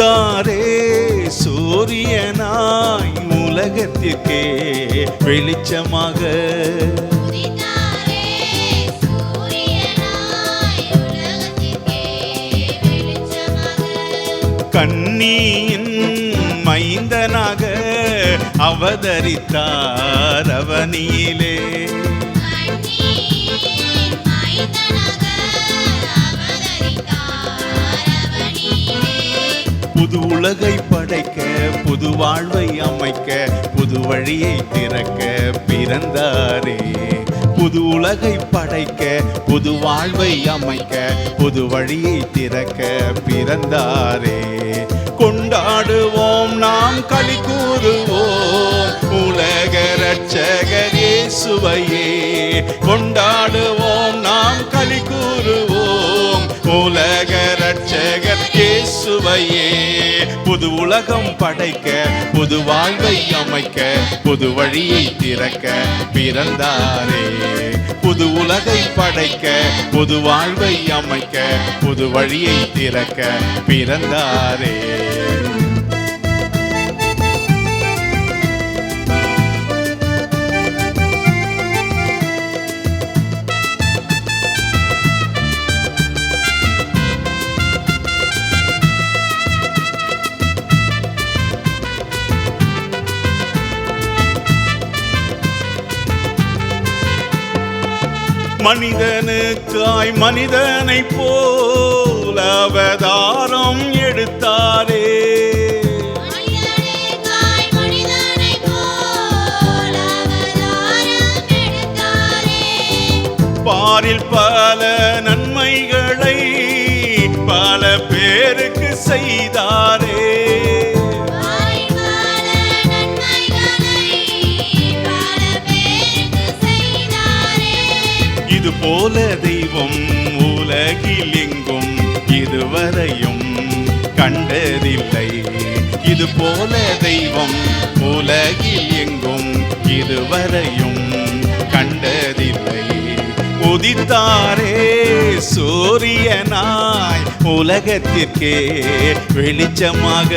உதித்தாரே சூரியனாய் உலகத்திற்கே வெளிச்சமாக. கன்னியின் மைந்தனாக அவதரித்தார் அவனியிலே. புது உலகை படைக்க புது வாழ்வை அமைக்க புது வழியை திறக்க பிறந்தாரே. புது உலகை படைக்க புது வாழ்வை அமைக்க புது வழியை திறக்க பிறந்தாரே. கொண்டாடுவோம் நாம் களி கூறுவோம் உலக இரட்சகர் இயேசுவையே. கொண்டாடுவோம் நாம் களி கூறுவோம் உலக இரட்சகர் இயேசுவையே. புது உலகம் படைக்க புது வாழ்வை அமைக்க புது வழியை திறக்க பிறந்தாரே. புது உலகை படைக்க புது வாழ்வை அமைக்க புது வழியை திறக்க பிறந்தாரே. மனிதனுக்காய் மனிதனை போல் அவதாரம் எடுத்தாரே. பாரில் பல நன்மைகளை பல பேருக்கு செய்தாரே. இது போல தெய்வம் உலகில் எங்கும் இதுவரையும் கண்டதில்லை. இது போல தெய்வம் உலகில் எங்கும் இதுவரையும் கண்டதில்லை. உதித்தாரே சூரியனாய் உலகத்திற்கே வெளிச்சமாக.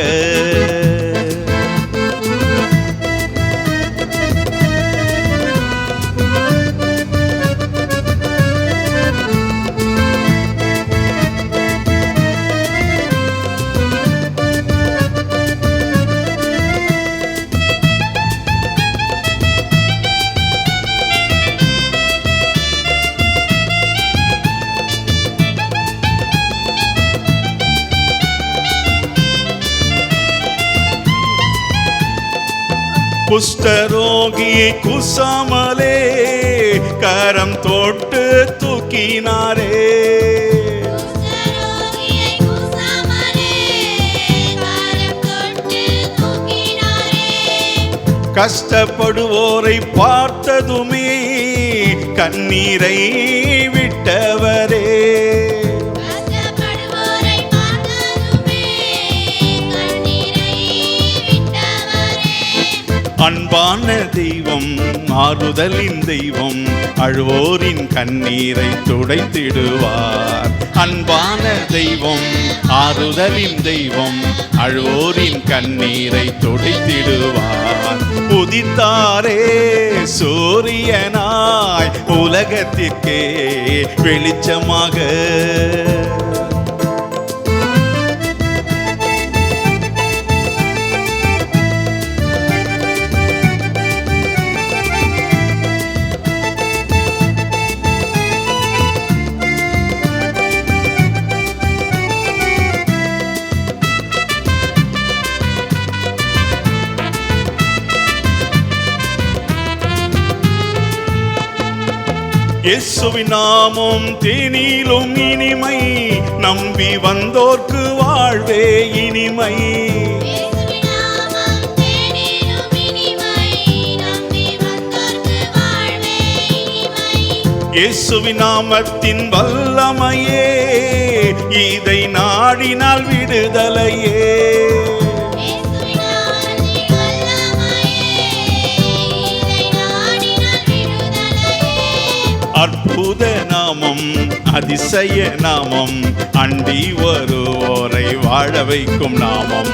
குஷ்டரோகியை குசாமலே கரம் தொட்டு தூக்கினாரே. கஷ்டப்படுவோரை பார்த்ததுமே கண்ணீரை விட்டவரே. அன்பான தெய்வம் ஆறுதலின் தெய்வம் அழுவோரின் கண்ணீரை துடைத்திடுவார். அன்பான தெய்வம் ஆறுதலின் தெய்வம் அழுவோரின் கண்ணீரை துடைத்திடுவார். உதித்தாரே சூரியனாய் உலகத்திற்கே வெளிச்சமாக. இயேசுவின் நாமம் தேனிலும் இனிமை நம்பி வந்தோர்க்கு வாழ்வே இனிமை. இயேசுவின் நாமத்தின் வல்லமையே இதை நாடினால் விடுதலையே. அற்புத நாமம் அதிசய நாமம் அண்டி வருவோரை வாழ வைக்கும் நாமம்.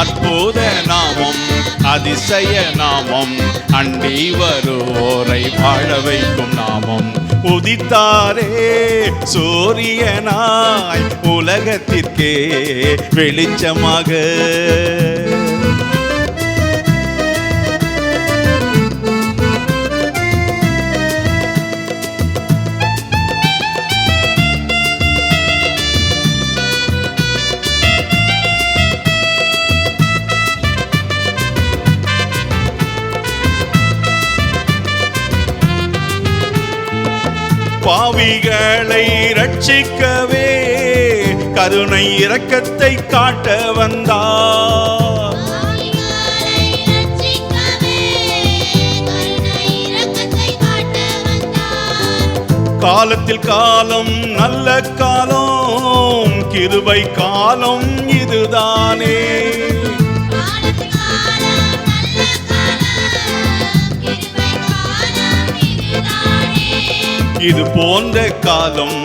அற்புத நாமம் அதிசய நாமம் அண்டி வருவோரை வாழ வைக்கும் நாமம். உதித்தாரே சூரியனாய் உலகத்திற்கே வெளிச்சமாக. பாவிகளை ரட்சிக்கவே கருணை இரக்கத்தை காட்ட வந்தார். காலத்தில் காலம் நல்ல காலம் கிருபை காலம் இதுதானே. இது போன்ற காலம்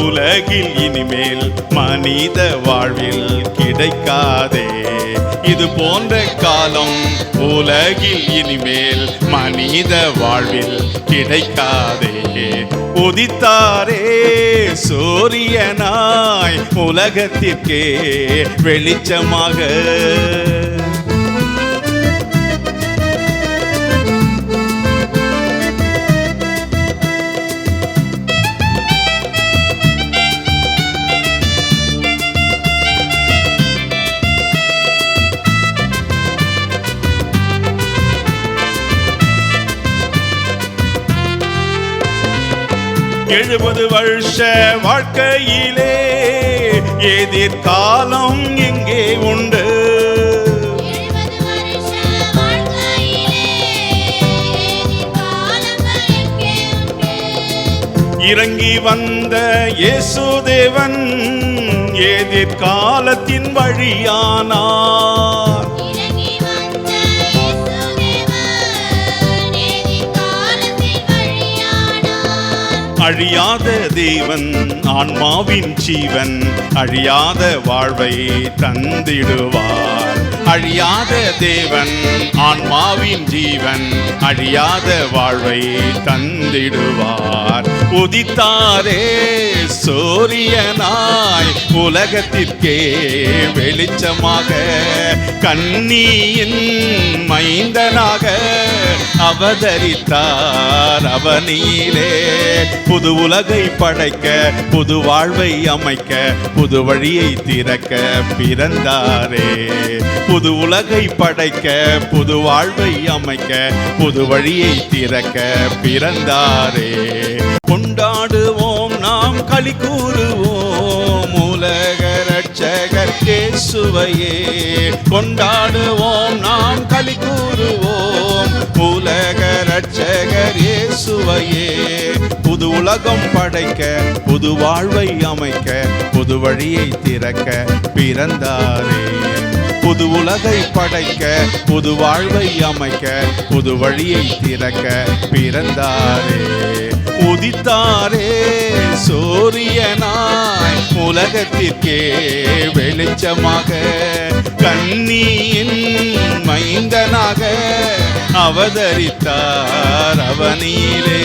உலகில் இனிமேல் மனித வாழ்வில் கிடைக்காதே. இது போன்ற காலம் உலகில் இனிமேல் மனித வாழ்வில் கிடைக்காதே. உதித்தாரே சூரியனாய் உலகத்திற்கே வெளிச்சமாக. எழுபது வருஷ வாழ்க்கையிலே எதிர்காலம் எங்கே உண்டு. இறங்கி வந்த இயேசு தேவன் எதிர்காலத்தின் வழியானார். அழியாத தேவன் ஆன்மாவின் ஜீவன் அழியாத வாழ்வை தந்திடுவார். அழியாத தேவன் ஆன்மாவின் ஜீவன் அழியாத வாழ்வை தந்திடுவார். உதித்தாரே சூரியனாய் உலகத்திற்கே வெளிச்சமாக. கன்னியின் மைந்தனாக அவதரித்தார் அவனிலே. புது உலகை படைக்க புது வாழ்வை அமைக்க புது வழியை திறக்க பிறந்தாரே. புது உலகை படைக்க புது வாழ்வை அமைக்க புது வழியை திறக்க பிறந்தாரே. கொண்டாடுவோம் நாம் களி கூறுவோம் உலக ரட்சகர் இயேசுவையே. கொண்டாடுவோம் நாம் களி கூறுவோம் உலக ரட்சகர் இயேசுவையே. புது உலகம் படைக்க புது வாழ்வை அமைக்க புது வழியை திறக்க பிறந்தாரே. புது உலகை படைக்க புது வாழ்வை அமைக்க புது வழியை திறக்க பிறந்தாரே. உதித்தாரே சூரியனாய் உலகத்திற்கே வெளிச்சமாக. கன்னியின் மைந்தனாக அவதரித்தார் அவனிலே.